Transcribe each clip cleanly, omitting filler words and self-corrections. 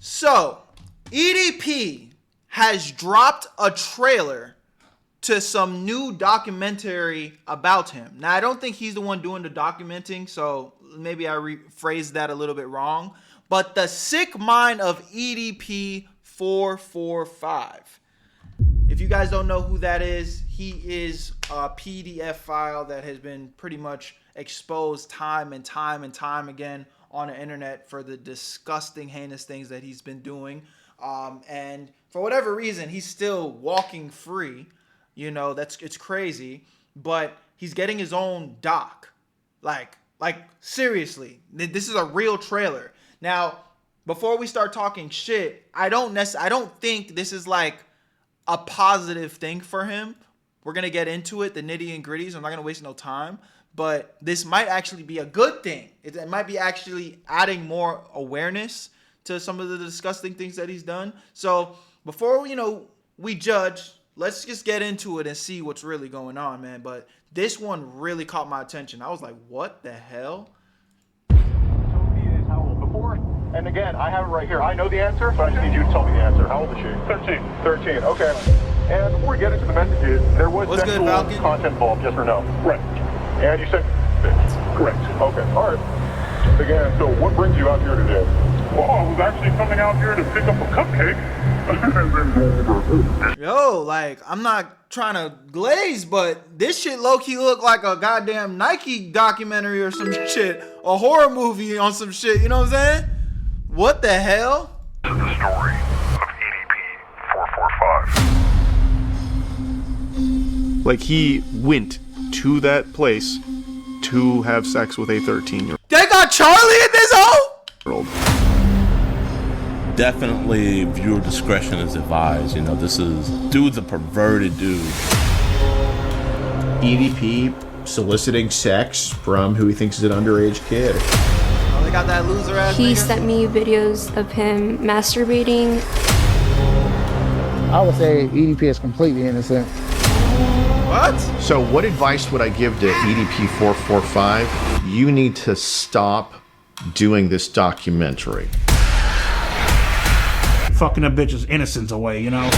So, EDP has dropped a trailer to some new documentary about him. Now, I don't think he's the one doing the documenting, so maybe I rephrased that a little bit wrong. But the sick mind of EDP 445. If you guys don't know who that is, he is a PDF file that has been pretty much exposed time and time again on the internet for the disgusting, heinous things that he's been doing. And for whatever reason, he's still walking free. You know, it's crazy. But he's getting his own doc. Like seriously, this is a real trailer. Now, before we start talking shit, I don't think this is like a positive thing for him. We're gonna get into it, the nitty and gritties. I'm not gonna waste no time. But this might actually be a good thing. It might be actually adding more awareness to some of the disgusting things that he's done. So before we judge, let's just get into it and see what's really going on, man. But this one really caught my attention. I was like, what the hell? So he is how old? Before? And again, I have it right here. I know the answer, but I just need you to tell me the answer. How old is she? 13. 13, okay. And before we get into the messages, there was sexual content involved, yes or no? Right. And you said correct. Okay. All right. Again, so what brings you out here today? Well, I was actually coming out here to pick up a cupcake. Yo, like, I'm not trying to glaze, but this shit low-key look like a goddamn Nike documentary or some shit. A horror movie on some shit, you know what I'm saying? What the hell? This is the story of EDP 445. Like, he went to that place to have sex with a 13-year-old. They got Charlie in this hole? Definitely viewer discretion is advised. You know, dude's a perverted dude. EDP soliciting sex from who he thinks is an underage kid. Oh, they got that loser ass He nigga? sent me videos of him masturbating. I would say EDP is completely innocent. What? So what advice would I give to EDP 445? You need to stop doing this documentary. Fucking a bitch's innocence away, you know?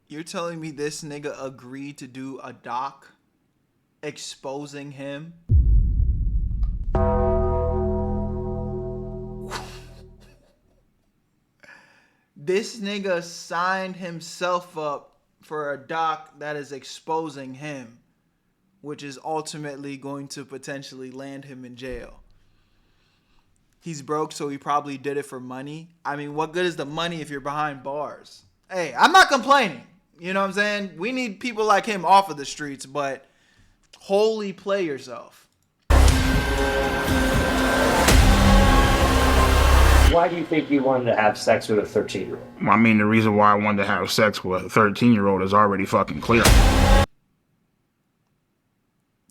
You're telling me this nigga agreed to do a doc exposing him? This nigga signed himself up for a doc that is exposing him, which is ultimately going to potentially land him in jail. He's broke, so he probably did it for money. I mean, what good is the money if you're behind bars? Hey, I'm not complaining. You know what I'm saying? We need people like him off of the streets, but wholly play yourself. Why do you think you wanted to have sex with a 13-year-old? I mean, the reason why I wanted to have sex with a 13-year-old is already fucking clear.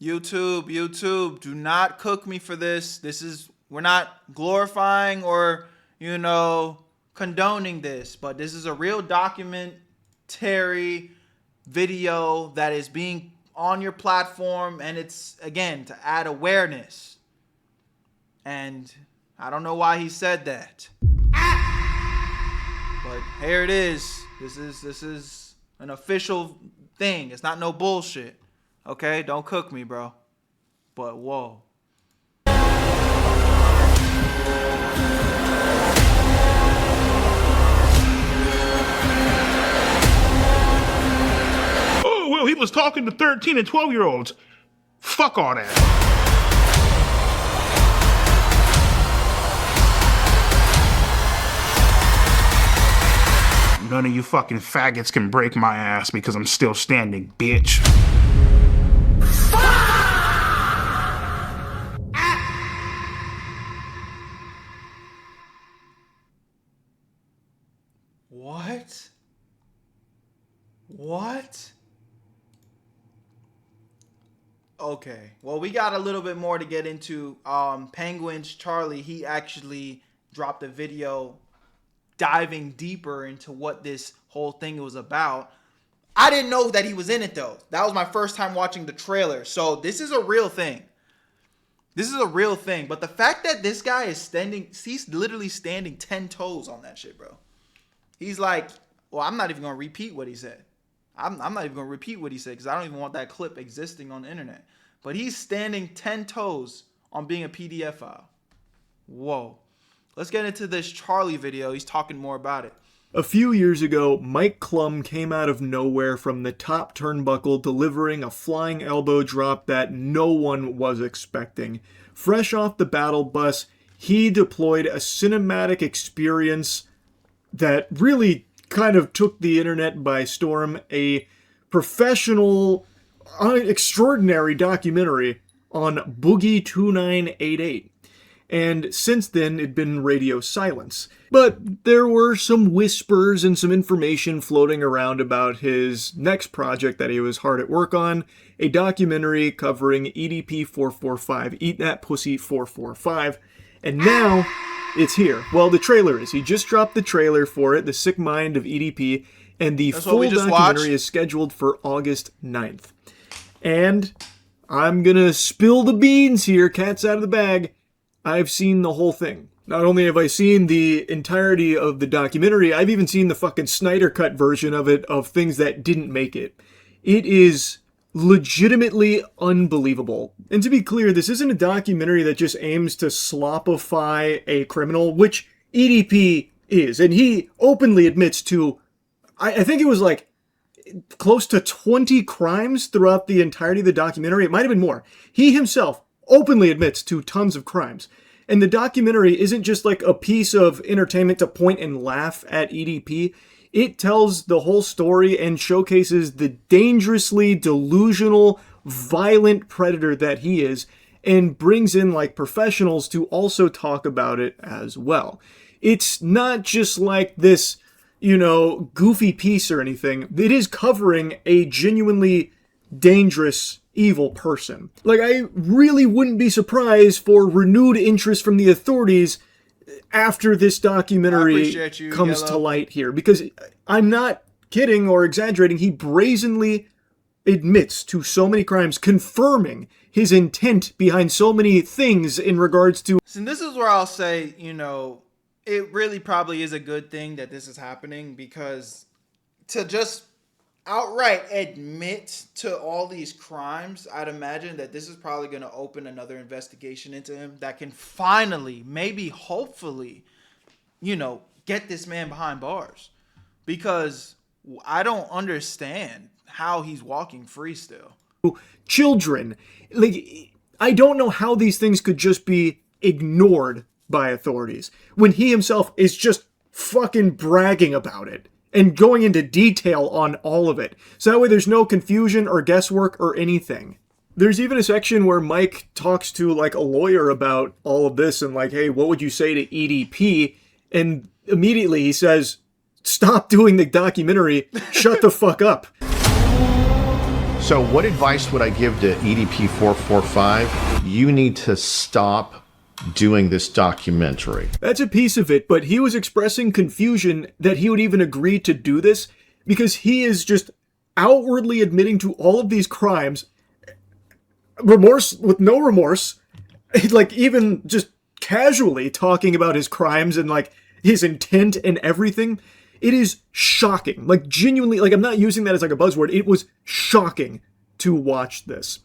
YouTube, do not cook me for this. We're not glorifying or, condoning this, but this is a real documentary video that is being on your platform, and it's, again, to add awareness. And I don't know why he said that. But here it is. This is an official thing. It's not no bullshit. Okay? Don't cook me, bro. But whoa. Oh, well, he was talking to 13 and 12-year-olds. Fuck all that. None of you fucking faggots can break my ass because I'm still standing, bitch. What? Okay. Well, we got a little bit more to get into. Penguin's Charlie, he actually dropped a video diving deeper into what this whole thing was about. I didn't know that he was in it, though. That was my first time watching the trailer. So this is a real thing. This is a real thing. But the fact that this guy is he's literally standing 10 toes on that shit, bro. He's like, well, I'm not even going to repeat what he said. I'm not even going to repeat what he said because I don't even want that clip existing on the internet. But he's standing 10 toes on being a PDF file. Whoa. Let's get into this Charlie video. He's talking more about it. A few years ago, Mike Klum came out of nowhere from the top turnbuckle, delivering a flying elbow drop that no one was expecting. Fresh off the battle bus, he deployed a cinematic experience that really kind of took the internet by storm, a professional, extraordinary documentary on Boogie 2988. And since then, it'd been radio silence. But there were some whispers and some information floating around about his next project that he was hard at work on, a documentary covering EDP 445, Eat That Pussy 445. And now, it's here. Well, the trailer is. He just dropped the trailer for it, The Sick Mind of EDP, and the full documentary is scheduled for August 9th. And I'm gonna spill the beans here, cat's out of the bag. I've seen the whole thing. Not only have I seen the entirety of the documentary, I've even seen the fucking Snyder Cut version of it, of things that didn't make it. It is legitimately unbelievable. And to be clear, this isn't a documentary that just aims to slopify a criminal, which EDP is. And he openly admits to, I think it was like close to 20 crimes throughout the entirety of the documentary. It might have been more. He himself openly admits to tons of crimes. And the documentary isn't just like a piece of entertainment to point and laugh at EDP. It tells the whole story and showcases the dangerously delusional, violent predator that he is, and brings in like professionals to also talk about it as well. It's not just like this, goofy piece or anything. It is covering a genuinely dangerous, evil person. Like, I really wouldn't be surprised for renewed interest from the authorities after this documentary comes to light here, because I'm not kidding or exaggerating. He brazenly admits to so many crimes, confirming his intent behind so many things in regards to... So this is where I'll say, it really probably is a good thing that this is happening, because to just outright admit to all these crimes, I'd imagine that this is probably going to open another investigation into him that can finally, maybe, hopefully, get this man behind bars. Because I don't understand how he's walking free still. Children. Like, I don't know how these things could just be ignored by authorities when he himself is just fucking bragging about it and going into detail on all of it. So that way there's no confusion or guesswork or anything. There's even a section where Mike talks to like a lawyer about all of this and like, hey, what would you say to EDP? And immediately he says, stop doing the documentary, shut the fuck up. So what advice would I give to EDP 445? You need to stop doing this documentary. That's a piece of it, but he was expressing confusion that he would even agree to do this because he is just outwardly admitting to all of these crimes, with no remorse, like even just casually talking about his crimes and like his intent and everything. It is shocking, like genuinely, like I'm not using that as like a buzzword. It was shocking to watch this.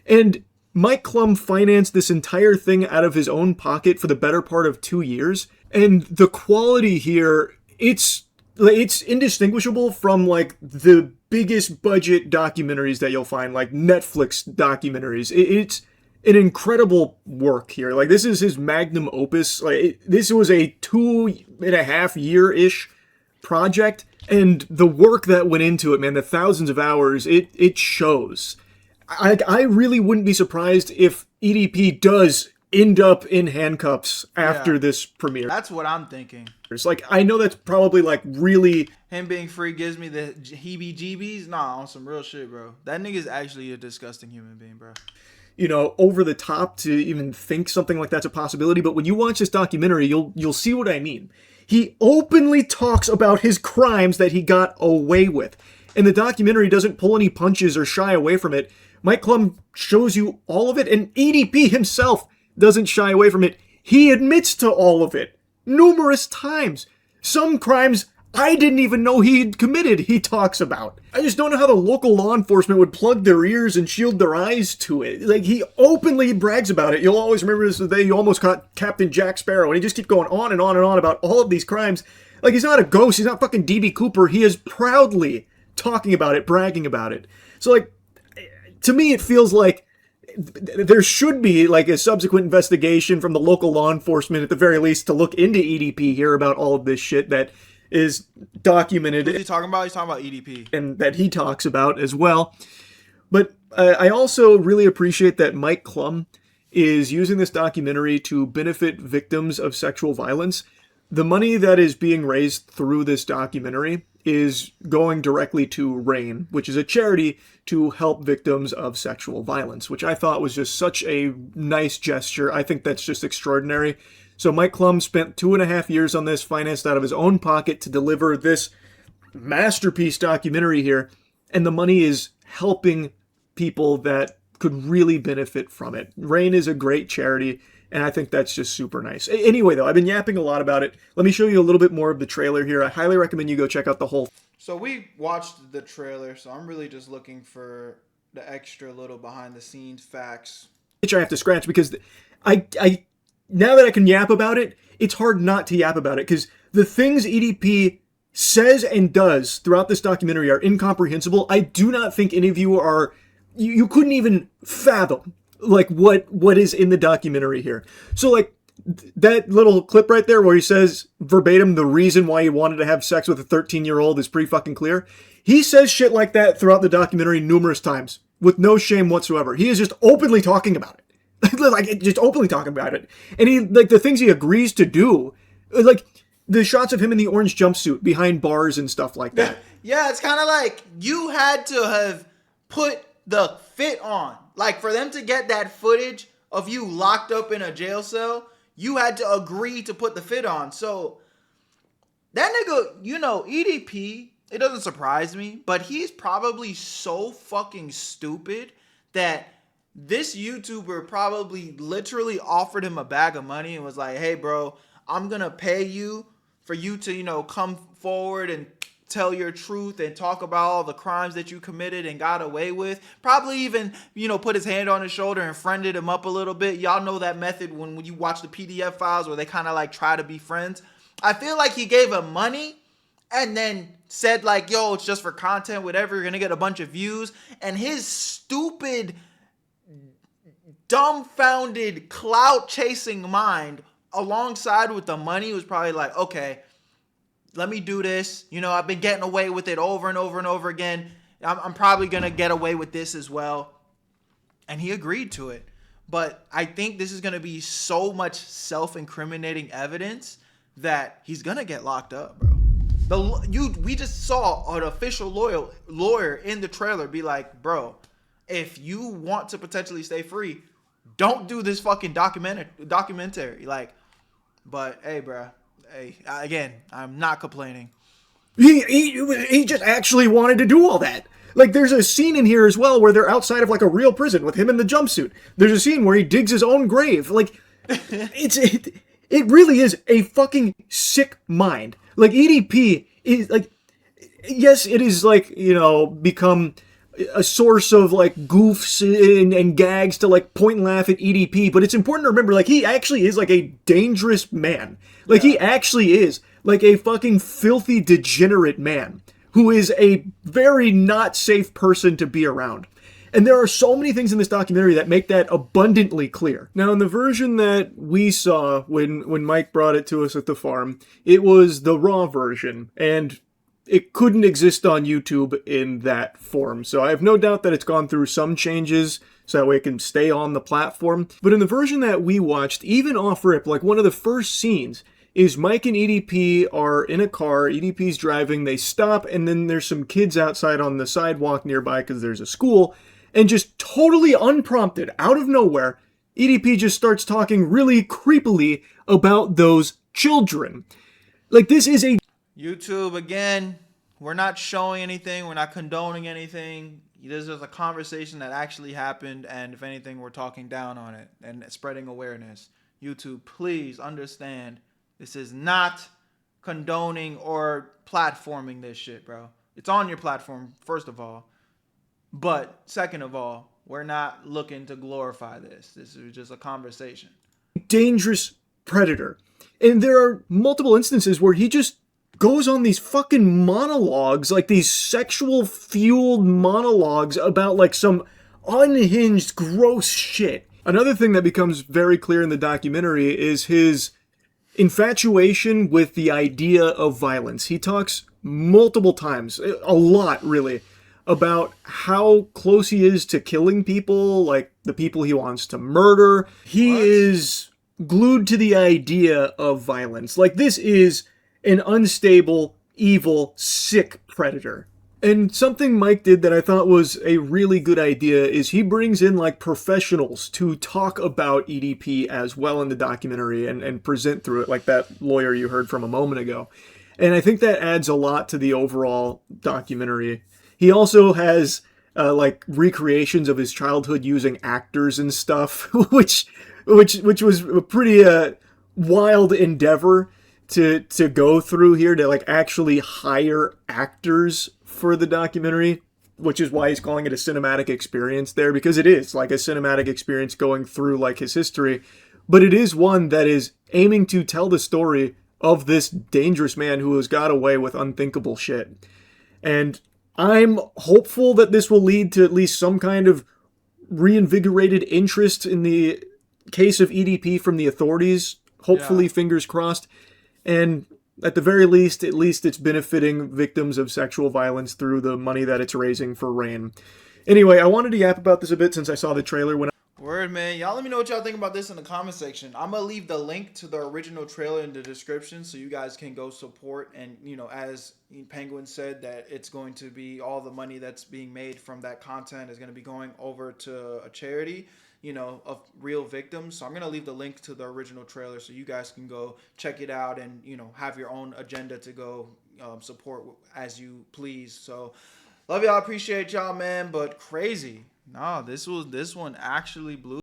And Mike Klum financed this entire thing out of his own pocket for the better part of 2 years. And the quality here, it's indistinguishable from like the biggest budget documentaries that you'll find, like Netflix documentaries. It's an incredible work here. Like this is his magnum opus. Like this was a 2.5 year-ish project. And the work that went into it, man, the thousands of hours, it shows. I really wouldn't be surprised if EDP does end up in handcuffs after this premiere. That's what I'm thinking. It's like, I know that's probably like really... Him being free gives me the heebie-jeebies. Nah, on some real shit, bro. That nigga's actually a disgusting human being, bro. Over the top to even think something like that's a possibility. But when you watch this documentary, you'll see what I mean. He openly talks about his crimes that he got away with. And the documentary doesn't pull any punches or shy away from it. Mike Klum shows you all of it, and EDP himself doesn't shy away from it. He admits to all of it numerous times. Some crimes I didn't even know he'd committed, he talks about. I just don't know how the local law enforcement would plug their ears and shield their eyes to it. Like, he openly brags about it. You'll always remember this day you almost caught Captain Jack Sparrow, and he just keeps going on and on and on about all of these crimes. Like, he's not a ghost, he's not fucking D.B. Cooper. He is proudly talking about it, bragging about it. So, like, to me, it feels like there should be, like, a subsequent investigation from the local law enforcement, at the very least, to look into EDP here about all of this shit that is documented. Who's he talking about? He's talking about EDP. And that he talks about as well. But I also really appreciate that Mike Klum is using this documentary to benefit victims of sexual violence. The money that is being raised through this documentary is going directly to RAIN, which is a charity to help victims of sexual violence, which I thought was just such a nice gesture. I think that's just extraordinary. So Mike Klum spent 2.5 years on this, financed out of his own pocket to deliver this masterpiece documentary here, and the money is helping people that could really benefit from it. RAIN is a great charity, and I think that's just super nice. Anyway, though, I've been yapping a lot about it. Let me show you a little bit more of the trailer here. I highly recommend you go check out the whole. So we watched the trailer, so I'm really just looking for the extra little behind-the-scenes facts. Which I have to scratch because I now that I can yap about it, it's hard not to yap about it because the things EDP says and does throughout this documentary are incomprehensible. I do not think any of you are, you couldn't even fathom like what is in the documentary here. So like that little clip right there where he says verbatim the reason why he wanted to have sex with a 13-year-old is pretty fucking clear. He says shit like that throughout the documentary numerous times with no shame whatsoever. He is just openly talking about it. Like, just openly talking about it. And he, like, the things he agrees to do, like, the shots of him in the orange jumpsuit behind bars and stuff like that. Yeah, it's kind of like you had to have put the fit on. Like, for them to get that footage of you locked up in a jail cell, you had to agree to put the fit on. So, that nigga, you know, EDP, it doesn't surprise me, but he's probably so fucking stupid that this YouTuber probably literally offered him a bag of money and was like, hey, bro, I'm going to pay you for you to, you know, come forward and tell your truth and talk about all the crimes that you committed and got away with. Probably even, you know, put his hand on his shoulder and friended him up a little bit. Y'all know that method when you watch the PDF files where they kind of like try to be friends. I feel like he gave him money and then said like, yo, it's just for content, whatever. You're going to get a bunch of views. And his stupid, dumbfounded, clout-chasing mind alongside with the money was probably like, okay, let me do this. You know, I've been getting away with it over and over and over again. I'm probably going to get away with this as well. And he agreed to it. But I think this is going to be so much self-incriminating evidence that he's going to get locked up, bro. We just saw an official lawyer in the trailer be like, bro, if you want to potentially stay free, don't do this fucking documentary. Like, but hey, bro, hey, again, I'm not complaining. He just actually wanted to do all that. Like, there's a scene in here as well where they're outside of like a real prison with him in the jumpsuit. There's a scene where he digs his own grave. Like, it really is a fucking sick mind. Like, EDP is like, yes, it is like, you know, become a source of like goofs and gags to like point and laugh at EDP, but it's important to remember like he actually is like a dangerous man. Like he actually is like a fucking filthy degenerate man who is a very not safe person to be around. And there are so many things in this documentary that make that abundantly clear. Now, in the version that we saw when Mike brought it to us at the farm, it was the raw version, and it couldn't exist on YouTube in that form. So I have no doubt that it's gone through some changes so that way it can stay on the platform. But in the version that we watched, even off rip, like one of the first scenes is Mike and EDP are in a car, EDP's driving, they stop, and then there's some kids outside on the sidewalk nearby because there's a school, and just totally unprompted, out of nowhere, EDP just starts talking really creepily about those children. Like, this is a... YouTube, again, we're not showing anything, we're not condoning anything. This is a conversation that actually happened, and if anything, we're talking down on it and spreading awareness. YouTube, please understand, this is not condoning or platforming this shit, bro. It's on your platform, first of all. But second of all, we're not looking to glorify this. This is just a conversation. Dangerous predator. And there are multiple instances where he just goes on these fucking monologues, like these sexual fueled monologues about like some unhinged gross shit. Another thing that becomes very clear in the documentary is his infatuation with the idea of violence. He talks multiple times, a lot really, about how close he is to killing people, like the people he wants to murder. He is glued to the idea of violence. Like, this is an unstable, evil, sick predator. And something Mike did that I thought was a really good idea is he brings in like professionals to talk about EDP as well in the documentary and present through it, like that lawyer you heard from a moment ago. And I think that adds a lot to the overall documentary. He also has like recreations of his childhood using actors and stuff, which was a pretty wild endeavor to go through here, to like actually hire actors for the documentary, which is why he's calling it a cinematic experience there, because it is like a cinematic experience going through like his history, but it is one that is aiming to tell the story of this dangerous man who has got away with unthinkable shit. And I'm hopeful that this will lead to at least some kind of reinvigorated interest in the case of EDP from the authorities. Hopefully, fingers crossed. And at the very least, at least it's benefiting victims of sexual violence through the money that it's raising for RAIN. Anyway, I wanted to yap about this a bit since I saw the trailer when Word, man. Y'all let me know what y'all think about this in the comment section. I'm going to leave the link to the original trailer in the description so you guys can go support. And, you know, as Penguin said, that it's going to be all the money that's being made from that content is going to be going over to a charity, you know, of real victims. So I'm going to leave the link to the original trailer so you guys can go check it out and, you know, have your own agenda to go support as you please. So love y'all. Appreciate y'all, man. But crazy. No, this one actually blew.